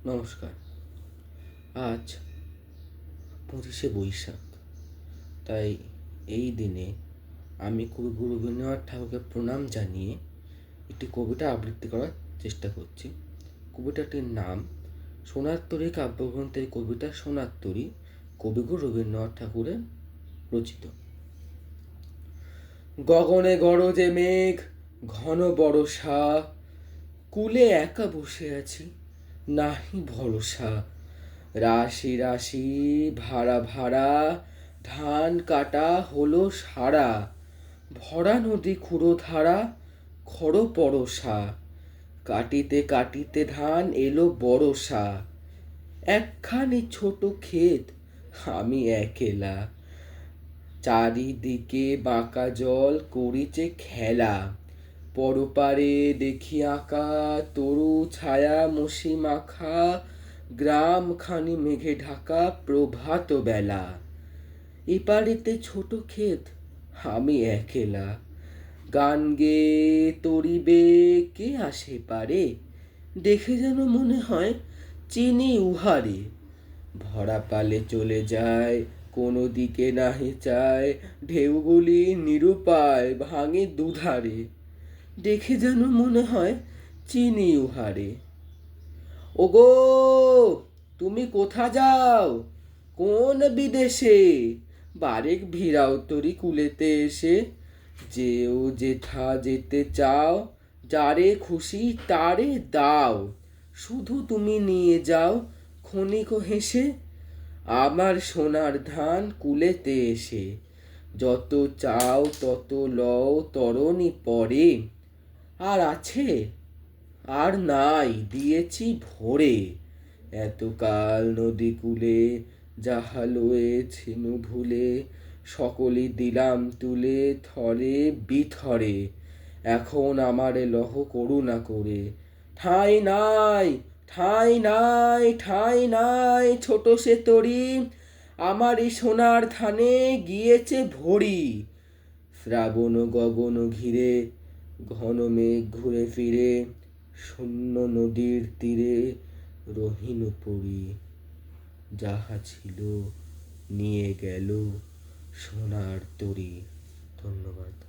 নমস্কার। আজ 25শে বৈশাখ। তাই এই দিনে আমি কবিগুরু রবীন্দ্রনাথ ঠাকুরকে প্রণাম জানিয়ে একটি কবিতা আবৃত্তি করার চেষ্টা করছি। কবিতাটির নাম সোনার তরী কাব্যগ্রন্থের কবিতা সোনার তরী, কবিগুরু রবীন্দ্রনাথ ঠাকুরের রচিত। গগনে গরজে মেঘ, ঘন বরষা, কূলে একা বসে আছি, নাহি ভরসা। রাশি রাশি ভাড়া ভাড়া, ধান কাটা হলো সারা। ভরা নদী ক্ষুরধারা, খড় পরশা। কাটিতে কাটিতে ধান এলো বরষা। একখানি ছোট ক্ষেত, আমি একেলা। চারিদিকে বাঁকা জল করিছে খেলা। পরপারে দেখি আঁকা তরু ছায়া মসি মাখা। গ্রাম খানি মেঘে ঢাকা প্রভাত বেলা। এপারেতে ছোট ক্ষেত, আমি একেলা। গান গেয়ে তরিবে কে আসে পারে, দেখে যেন মনে হয় চিনি উহারে। ভরা পালে চলে যায়, কোনো দিকে নাহি চায়, ঢেউগুলি নিরুপায় ভাঙে দুধারে। দেখে যেন মনে হয় চিনি উহারে। ওগো, তুমি কোথা যাও, কোন বিদেশে? বারেক ভিড়াও তরি কুলেতে এসে। যেও যেথা যেতে চাও, যারে খুশি তারে দাও। শুধু তুমি নিয়ে যাও ক্ষণিক হেসে, আমার সোনার ধান কুলেতে এসে। যত চাও তত লও তরণী পরে, আর আছে আর নাই দিয়েছি ভরে। এতকাল নদী কূলে যাহা লয়েছিনু ভুলে, সকলই দিলাম তুলে থরে বিথরে। এখন আমারে লহ করুণা করে। ঠাঁই নাই, ঠাঁই নাই, ঠাঁই নাই ছোট সে তরী, আমার এই সোনার ধানে গিয়েছে ভরি। শ্রাবণ গগন ঘিরে, ঘন মেঘ ঘুরে ফিরে, শূন্য নদীর তীরে রহিল পড়ি। যাহা ছিল নিয়ে গেল সোনার তরী। ধন্যবাদ।